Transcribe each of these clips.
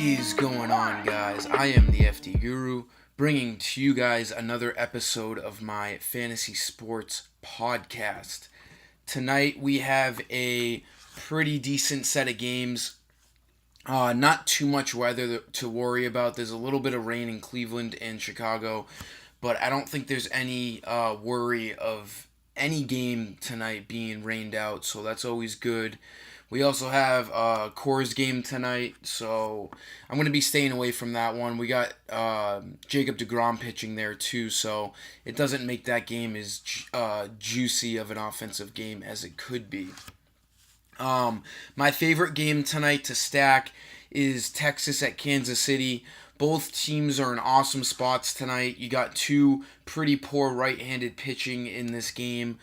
is going on, guys? I am the FD Guru, bringing to you guys another episode of my fantasy sports podcast. Tonight we have a pretty decent set of games. Not too much weather to worry about. There's a little bit of rain in Cleveland and Chicago, but I don't think there's any worry of any game tonight being rained out, so that's always good. We also have a Coors game tonight, so I'm going to be staying away from that one. We got Jacob deGrom pitching there too, so it doesn't make that game as juicy of an offensive game as it could be. My favorite game tonight to stack is Texas at Kansas City. Both teams are in awesome spots tonight. You got two pretty poor right-handed pitching in this game.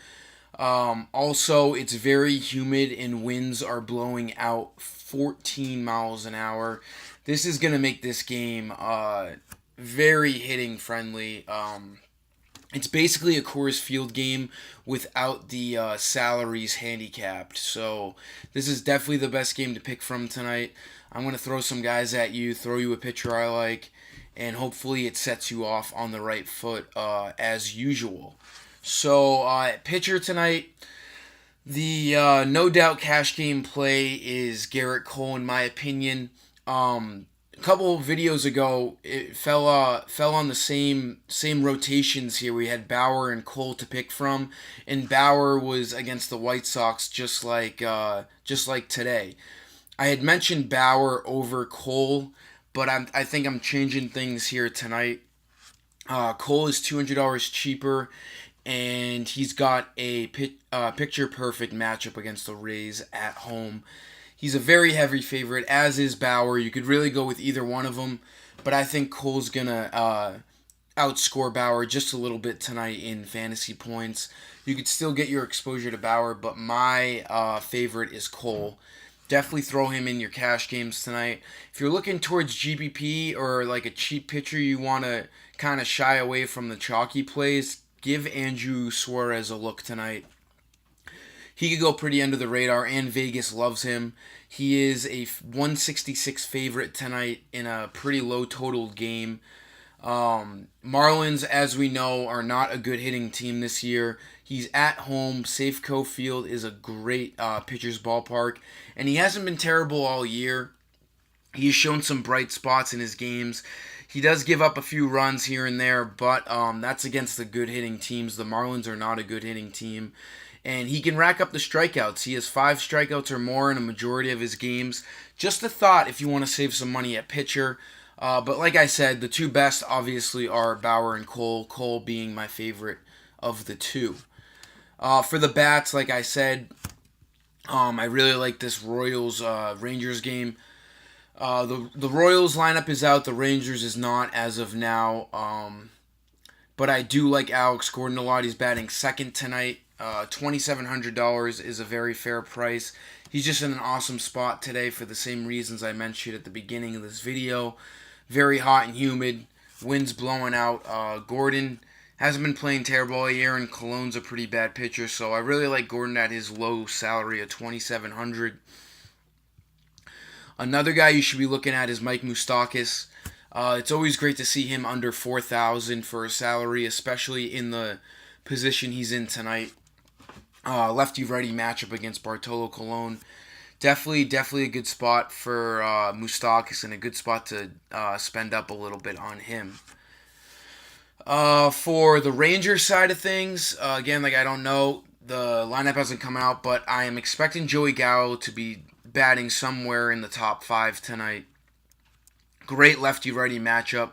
Also, it's very humid and winds are blowing out 14 miles an hour. This is going to make this game very hitting friendly. It's basically a Coors Field game without the salaries handicapped. So this is definitely the best game to pick from tonight. I'm going to throw some guys at you, throw you a pitcher I like, and hopefully it sets you off on the right foot as usual. So, pitcher tonight, the no doubt cash game play is Garrett Cole, in my opinion. A couple of videos ago, it fell on the same rotations here. We had Bauer and Cole to pick from, and Bauer was against the White Sox just like today. I had mentioned Bauer over Cole, but I think I'm changing things here tonight. Cole is $200 cheaper, and he's got a picture-perfect matchup against the Rays at home. He's a very heavy favorite, as is Bauer. You could really go with either one of them, but I think Cole's going to outscore Bauer just a little bit tonight in fantasy points. You could still get your exposure to Bauer, but my favorite is Cole. Definitely throw him in your cash games tonight. If you're looking towards GPP or like a cheap pitcher, you want to kind of shy away from the chalky plays, give Andrew Suarez a look tonight. He could go pretty under the radar, and Vegas loves him. He is a 166 favorite tonight in a pretty low total game. Marlins, as we know, are not a good hitting team this year. He's at home. Safeco Field is a great pitcher's ballpark, and he hasn't been terrible all year. He's shown some bright spots in his games. He does give up a few runs here and there, but that's against the good hitting teams. The Marlins are not a good hitting team. And he can rack up the strikeouts. He has 5 strikeouts or more in a majority of his games. Just a thought if you want to save some money at pitcher. But like I said, the two best obviously are Bauer and Cole, Cole being my favorite of the two. For the bats, like I said, I really like this Royals-Rangers game. The Royals lineup is out. The Rangers is not as of now. But I do like Alex Gordon a lot. He's batting second tonight. $2,700 is a very fair price. He's just in an awesome spot today for the same reasons I mentioned at the beginning of this video. Very hot and humid. Winds blowing out. Gordon hasn't been playing terrible all year, and Cologne's a pretty bad pitcher. So I really like Gordon at his low salary of $2,700. Another guy you should be looking at is Mike Moustakas. It's always great to see him under $4,000 for a salary, especially in the position he's in tonight. Lefty-righty matchup against Bartolo Colon. Definitely a good spot for Moustakas, and a good spot to spend up a little bit on him. For the Rangers side of things, again, I don't know. The lineup hasn't come out, but I am expecting Joey Gallo to be batting somewhere in the top 5 tonight. Great lefty-righty matchup.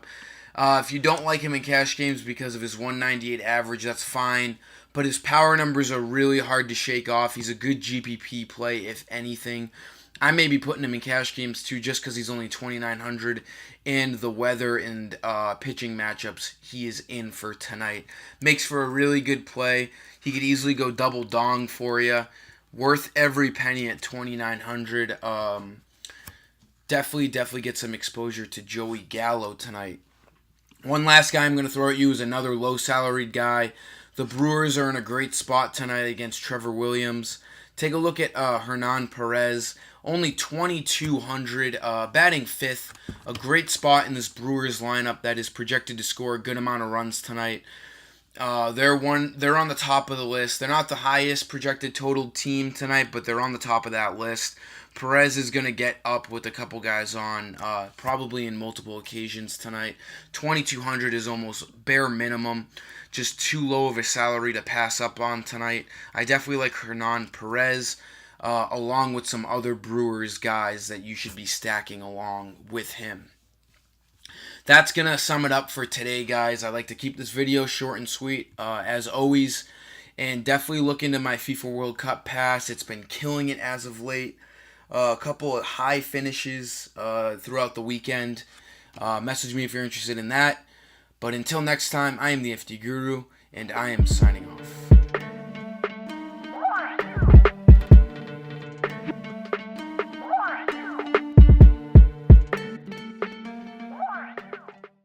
If you don't like him in cash games because of his 198 average, that's fine. But his power numbers are really hard to shake off. He's a good GPP play, if anything. I may be putting him in cash games too, just because he's only 2,900, and the weather and pitching matchups he is in for tonight makes for a really good play. He could easily go double dong for you. Worth every penny at 2,900. Definitely get some exposure to Joey Gallo tonight. One last guy I'm going to throw at you is another low-salaried guy. The Brewers are in a great spot tonight against Trevor Williams. Take a look at Hernan Perez. only 2,200, batting fifth. A great spot in this Brewers lineup that is projected to score a good amount of runs tonight. They're on the top of the list. They're not the highest projected total team tonight, but they're on the top of that list. Perez is going to get up with a couple guys on, probably in multiple occasions tonight. 2,200 is almost bare minimum. Just too low of a salary to pass up on tonight. I definitely like Hernan Perez, along with some other Brewers guys that you should be stacking along with him. That's going to sum it up for today, guys. I like to keep this video short and sweet, as always. And definitely look into my FIFA World Cup pass. It's been killing it as of late. A couple of high finishes throughout the weekend. Message me if you're interested in that. But until next time, I am the FD Guru, and I am signing off.